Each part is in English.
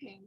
Okay.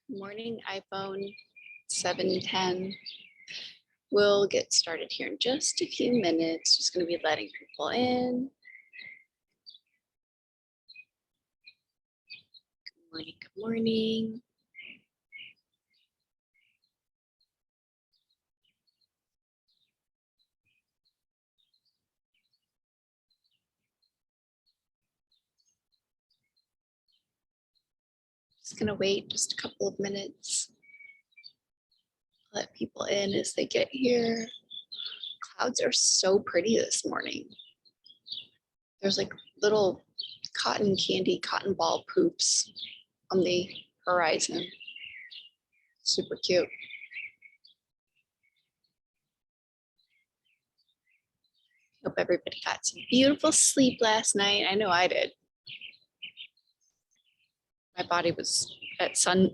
Morning, iPhone 710. We'll get started here in just a few minutes. Just going to be letting people in. Good morning, good morning. Just going to wait just a couple of minutes. Let people in as they get here. Clouds are so pretty this morning. There's like little cotton candy, cotton ball poops on the horizon. Super cute. Hope everybody got some beautiful sleep last night. I know I did. My body was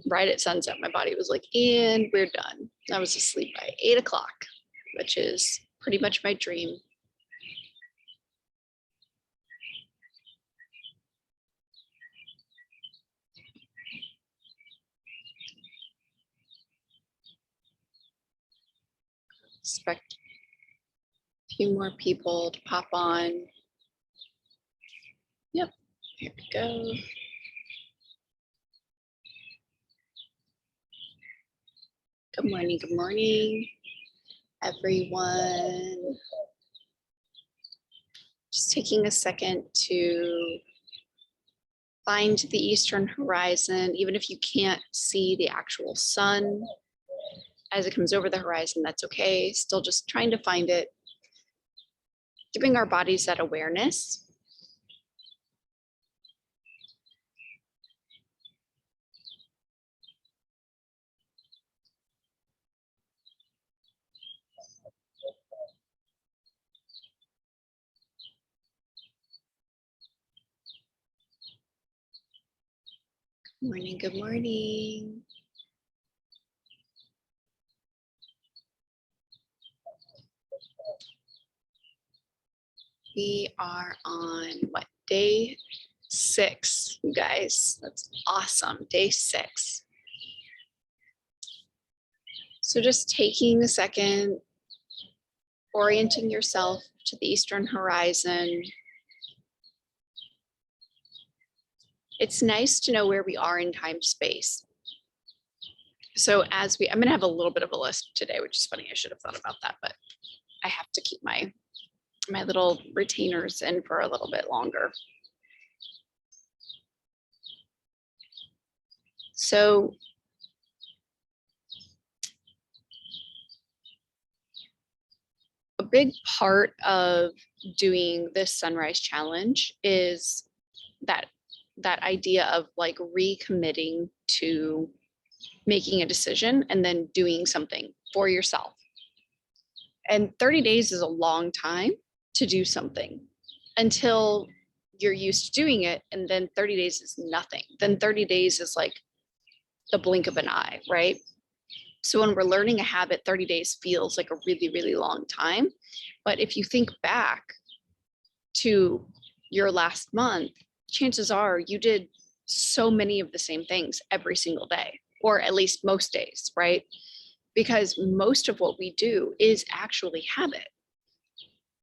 right at sunset. My body was like, and we're done. I was asleep by 8 o'clock, which is pretty much my dream. Expect a few more people to pop on. Yep, here we go. Good morning, everyone. Just taking a second to find the eastern horizon, even if you can't see the actual sun as it comes over the horizon, that's okay. Still just trying to find it, giving our bodies that awareness. Good morning, good morning. We are on what, day 6, you guys. That's awesome, day 6. So just taking a second, orienting yourself to the eastern horizon. It's nice to know where we are in time space. So I'm gonna have a little bit of a list today, which is funny, I should have thought about that, but I have to keep my little retainers in for a little bit longer. So a big part of doing this sunrise challenge is that idea of like recommitting to making a decision and then doing something for yourself. And 30 days is a long time to do something until you're used to doing it. And then 30 days is nothing. Then 30 days is like the blink of an eye, right? So when we're learning a habit, 30 days feels like a really, really long time. But if you think back to your last month, chances are you did so many of the same things every single day, or at least most days, right? Because most of what we do is actually habit.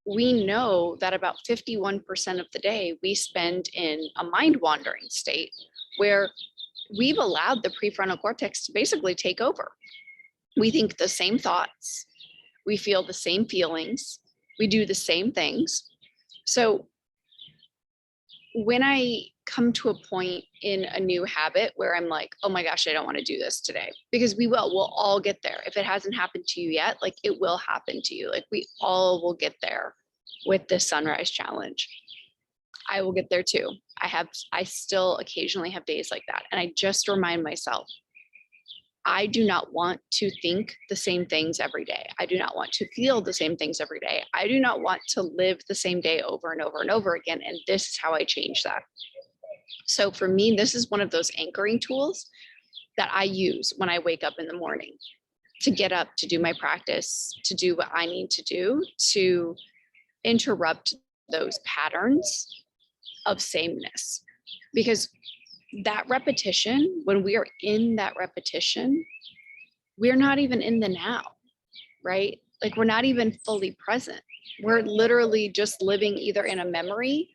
We know that about 51% of the day we spend in a mind wandering state where we've allowed the prefrontal cortex to basically take over. We think the same thoughts, we feel the same feelings, we do the same things. So when I come to a point in a new habit where I'm like, oh my gosh, I don't want to do this today, because we'll all get there. If it hasn't happened to you yet, like it will happen to you. Like we all will get there with this sunrise challenge. I will get there too. I still occasionally have days like that. And I just remind myself, I do not want to think the same things every day. I do not want to feel the same things every day. I do not want to live the same day over and over and over again. And this is how I change that. So for me, this is one of those anchoring tools that I use when I wake up in the morning to get up, to do my practice, to do what I need to do to interrupt those patterns of sameness. Because that repetition, when we are in that repetition, we're not even in the now, right? Like we're not even fully present. We're literally just living either in a memory,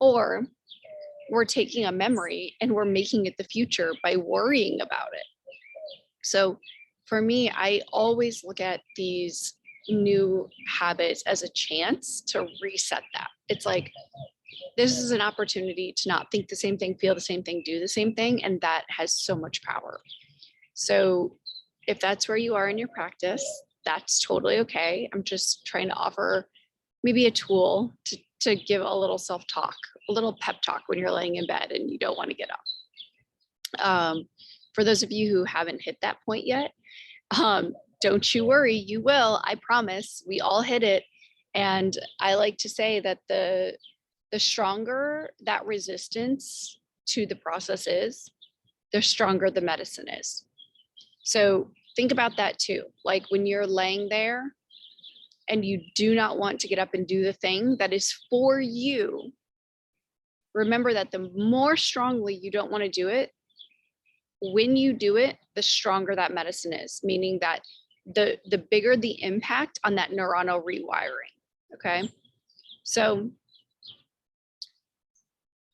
or we're taking a memory and we're making it the future by worrying about it. So for me, I always look at these new habits as a chance to reset that. It's like, this is an opportunity to not think the same thing, feel the same thing, do the same thing. And that has so much power. So if that's where you are in your practice, that's totally okay. I'm just trying to offer maybe a tool to give a little self-talk, a little pep talk when you're laying in bed and you don't want to get up. For those of you who haven't hit that point yet, don't you worry, you will, I promise. We all hit it. And I like to say that the stronger that resistance to the process is, the stronger the medicine is. So think about that too. Like when you're laying there and you do not want to get up and do the thing that is for you, remember that the more strongly you don't want to do it, when you do it, the stronger that medicine is, meaning that the bigger the impact on that neuronal rewiring. Okay. So,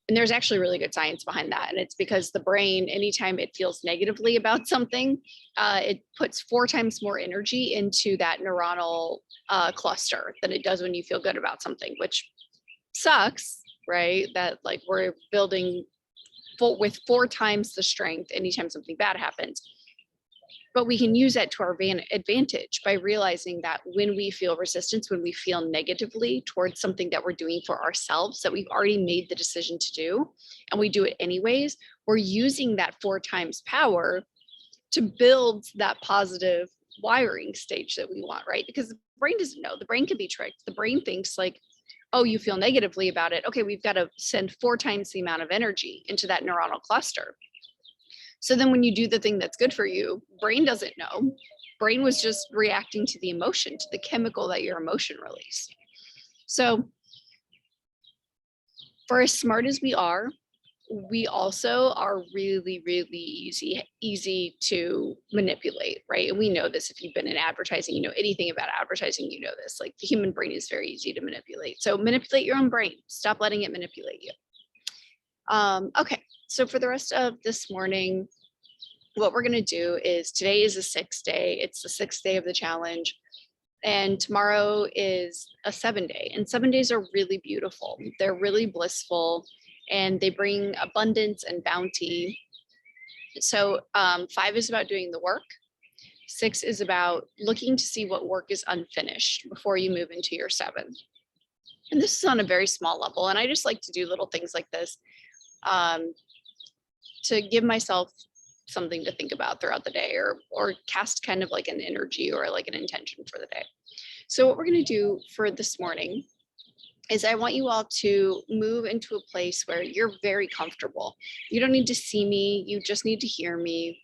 and there's actually really good science behind that. And it's because the brain, anytime it feels negatively about something, it puts 4 times more energy into that neuronal cluster than it does when you feel good about something, which sucks, right? That like we're building with 4 times the strength anytime something bad happens. But we can use that to our advantage by realizing that when we feel resistance, when we feel negatively towards something that we're doing for ourselves, that we've already made the decision to do, and we do it anyways, we're using that 4 times power to build that positive wiring stage that we want, right? Because the brain doesn't know. The brain can be tricked. The brain thinks like, oh, you feel negatively about it. Okay, we've got to send 4 times the amount of energy into that neuronal cluster. So then when you do the thing that's good for you, brain doesn't know. Brain was just reacting to the emotion, to the chemical that your emotion released. So for as smart as we are, we also are really, really easy to manipulate, right? And we know this. If you've been in advertising, you know anything about advertising, you know this. Like the human brain is very easy to manipulate. So manipulate your own brain. Stop letting it manipulate you. Okay, so for the rest of this morning, what we're gonna do is, today is the 6th day. It's the 6th day of the challenge. And tomorrow is a 7-day. And 7 days are really beautiful. They're really blissful and they bring abundance and bounty. So 5 is about doing the work. 6 is about looking to see what work is unfinished before you move into your 7. And this is on a very small level. And I just like to do little things like this to give myself something to think about throughout the day, or cast kind of like an energy or like an intention for the day. So what we're going to do for this morning is I want you all to move into a place where you're very comfortable. You don't need to see me, you just need to hear me.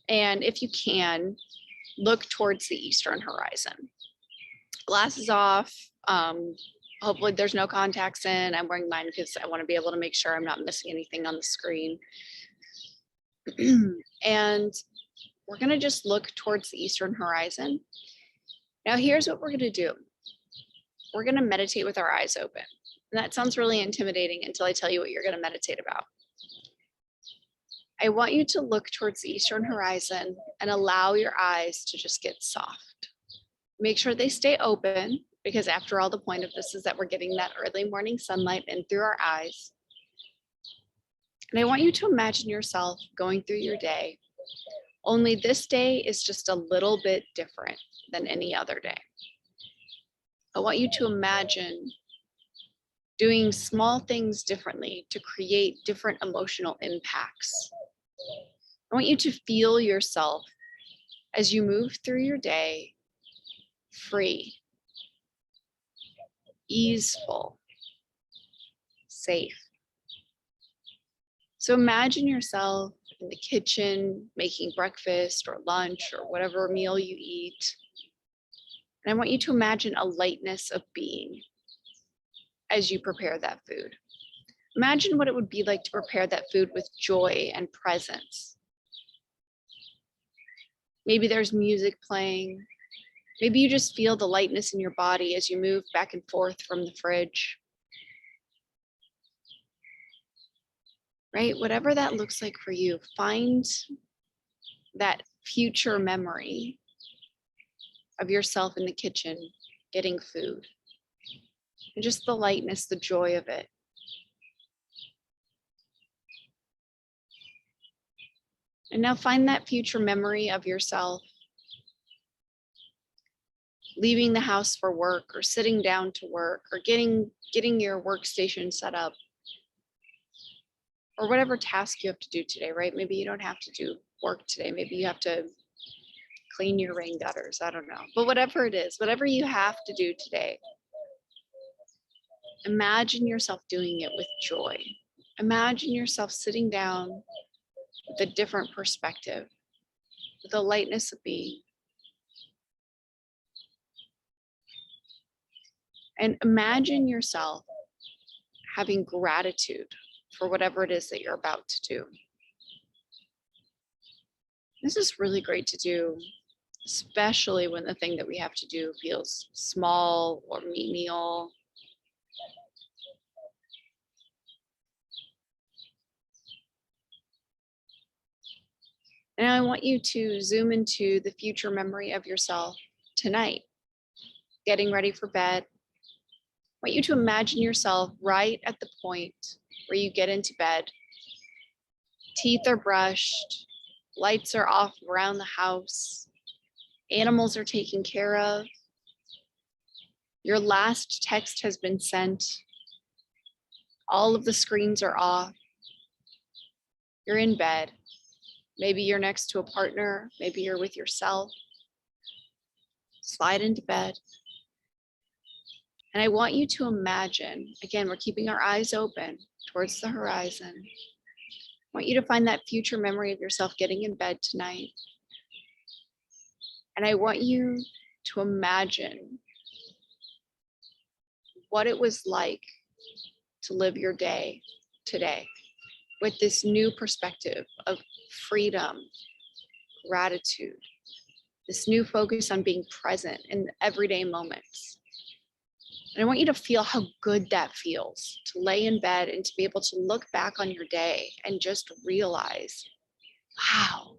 And if you can, look towards the eastern horizon. Glasses off. Hopefully there's no contacts in. I'm wearing mine because I want to be able to make sure I'm not missing anything on the screen. And we're going to just look towards the eastern horizon. Now, here's what we're going to do. We're going to meditate with our eyes open. And that sounds really intimidating until I tell you what you're going to meditate about. I want you to look towards the eastern horizon and allow your eyes to just get soft. Make sure they stay open, because after all, the point of this is that we're getting that early morning sunlight in through our eyes. And I want you to imagine yourself going through your day, only this day is just a little bit different than any other day. I want you to imagine doing small things differently to create different emotional impacts. I want you to feel yourself as you move through your day, free, easeful, safe. So imagine yourself in the kitchen, making breakfast or lunch or whatever meal you eat. And I want you to imagine a lightness of being as you prepare that food. Imagine what it would be like to prepare that food with joy and presence. Maybe there's music playing. Maybe you just feel the lightness in your body as you move back and forth from the fridge. Right? Whatever that looks like for you, find that future memory of yourself in the kitchen getting food. And just the lightness, the joy of it. And now find that future memory of yourself leaving the house for work or sitting down to work or getting your workstation set up or whatever task you have to do today, right? Maybe you don't have to do work today. Maybe you have to clean your rain gutters. I don't know. But whatever it is, whatever you have to do today, imagine yourself doing it with joy. Imagine yourself sitting down with a different perspective, with the lightness of being. And imagine yourself having gratitude for whatever it is that you're about to do. This is really great to do, especially when the thing that we have to do feels small or menial. And I want you to zoom into the future memory of yourself tonight, getting ready for bed. I want you to imagine yourself right at the point where you get into bed. Teeth are brushed, lights are off around the house, animals are taken care of. Your last text has been sent. All of the screens are off. You're in bed. Maybe you're next to a partner. Maybe you're with yourself. Slide into bed. And I want you to imagine, again, we're keeping our eyes open towards the horizon. I want you to find that future memory of yourself getting in bed tonight. And I want you to imagine what it was like to live your day today with this new perspective of freedom, gratitude, this new focus on being present in everyday moments. And I want you to feel how good that feels to lay in bed and to be able to look back on your day and just realize, wow,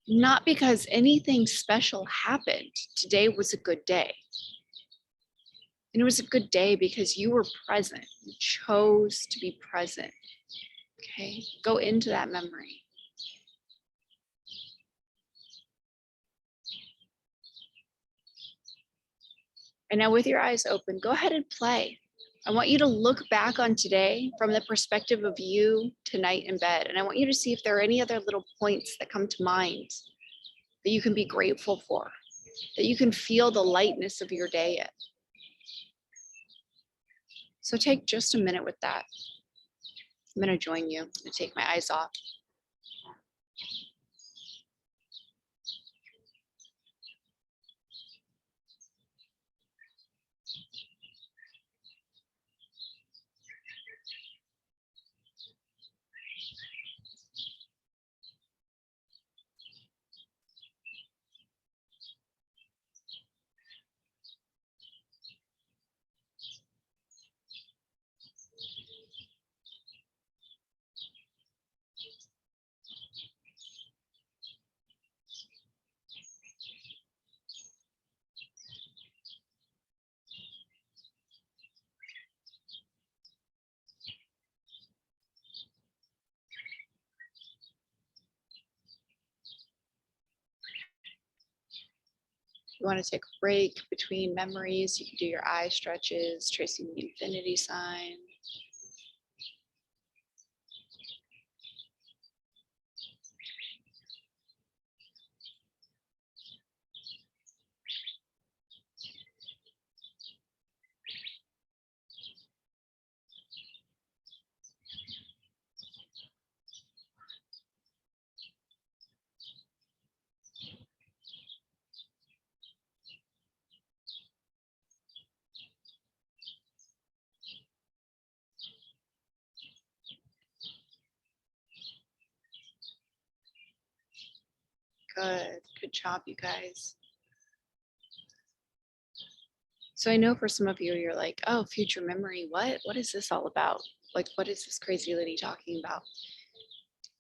not because anything special happened, today was a good day. And it was a good day because you were present. You chose to be present. Okay, go into that memory. And now with your eyes open, go ahead and play. I want you to look back on today from the perspective of you tonight in bed. And I want you to see if there are any other little points that come to mind that you can be grateful for, that you can feel the lightness of your day in. So take just a minute with that. I'm going to join you. I'm going to take my eyes off. You want to take a break between memories, you can do your eye stretches, tracing the infinity sign. good. Good job, you guys. So I know for some of you, you're like, oh, future memory, what? What is this all about? Like, what is this crazy lady talking about?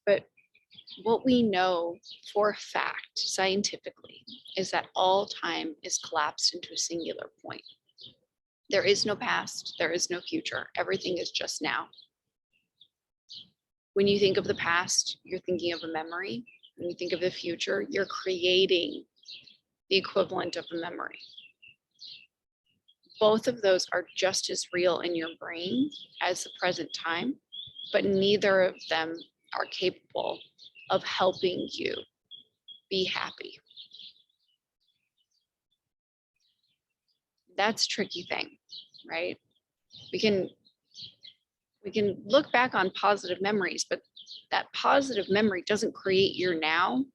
But what we know for a fact, scientifically, is that all time is collapsed into a singular point. There is no past, there is no future. Everything is just now. When you think of the past, you're thinking of a memory. When you think of the future, you're creating the equivalent of a memory. Both of those are just as real in your brain as the present time, but neither of them are capable of helping you be happy. That's a tricky thing, right? We can look back on positive memories, but that positive memory doesn't create your now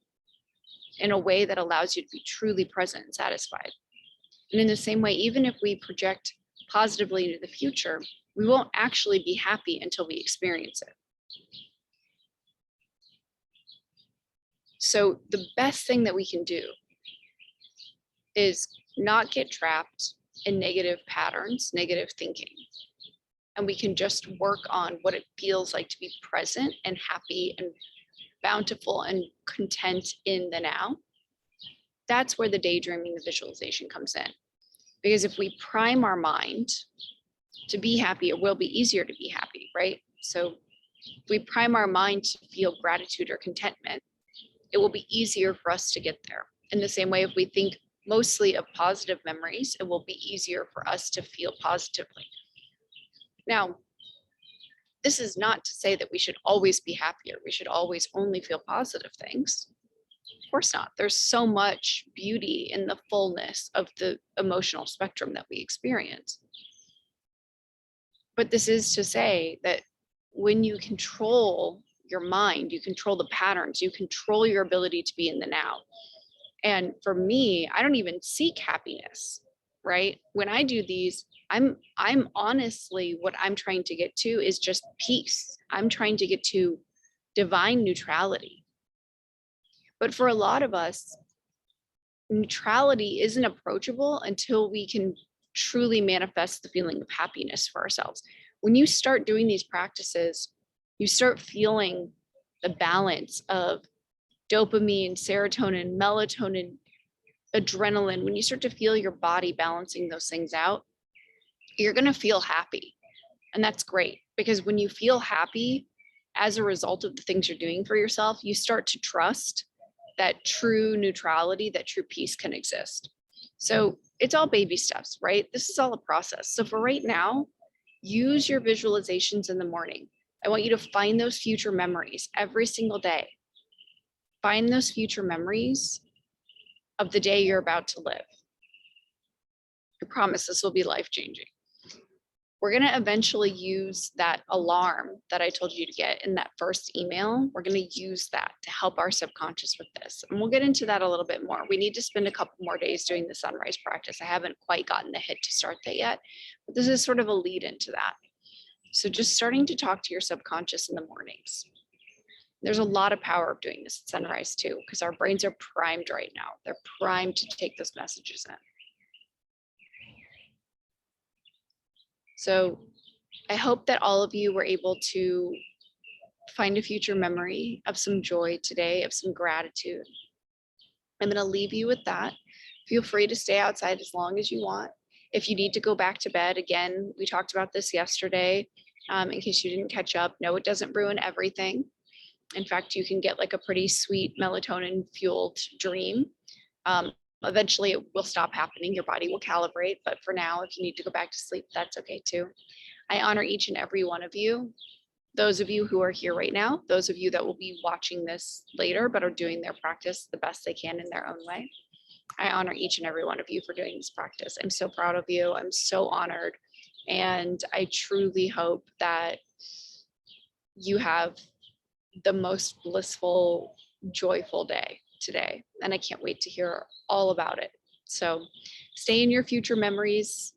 in a way that allows you to be truly present and satisfied. And in the same way, even if we project positively into the future, we won't actually be happy until we experience it. So the best thing that we can do is not get trapped in negative patterns, negative thinking. And we can just work on what it feels like to be present and happy and bountiful and content in the now. That's where the daydreaming, the visualization comes in. Because if we prime our mind to be happy, it will be easier to be happy, right? So if we prime our mind to feel gratitude or contentment, it will be easier for us to get there. In the same way, if we think mostly of positive memories, it will be easier for us to feel positively. Now, this is not to say that we should always be happier. We should always only feel positive things. Of course not. There's so much beauty in the fullness of the emotional spectrum that we experience. But this is to say that when you control your mind, you control the patterns, you control your ability to be in the now. And for me, I don't even seek happiness, right? When I do these, I'm honestly, what I'm trying to get to is just peace. I'm trying to get to divine neutrality. But for a lot of us, neutrality isn't approachable until we can truly manifest the feeling of happiness for ourselves. When you start doing these practices, you start feeling the balance of dopamine, serotonin, melatonin, adrenaline. When you start to feel your body balancing those things out, you're going to feel happy. And that's great, because when you feel happy as a result of the things you're doing for yourself, you start to trust that true neutrality, that true peace can exist. So it's all baby steps, right? This is all a process. So for right now, use your visualizations in the morning. I want you to find those future memories every single day. Find those future memories of the day you're about to live. I promise this will be life-changing. We're going to eventually use that alarm that I told you to get in that first email. We're going to use that to help our subconscious with this. And we'll get into that a little bit more. We need to spend a couple more days doing the sunrise practice. I haven't quite gotten the hit to start that yet, but this is sort of a lead into that. So just starting to talk to your subconscious in the mornings. There's a lot of power of doing this at sunrise too, because our brains are primed right now. They're primed to take those messages in. So I hope that all of you were able to find a future memory of some joy today, of some gratitude. I'm going to leave you with that. Feel free to stay outside as long as you want. If you need to go back to bed, again, we talked about this yesterday, in case you didn't catch up. No, it doesn't ruin everything. In fact, you can get like a pretty sweet melatonin fueled dream. Eventually it will stop happening. Your body will calibrate. But for now, if you need to go back to sleep, that's okay too. I honor each and every one of you. Those of you who are here right now, those of you that will be watching this later, but are doing their practice the best they can in their own way. I honor each and every one of you for doing this practice. I'm so proud of you. I'm so honored. And I truly hope that you have the most blissful, joyful day today. And I can't wait to hear all about it. So stay in your future memories.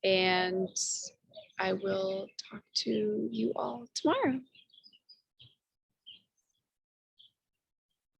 And I will talk to you all tomorrow.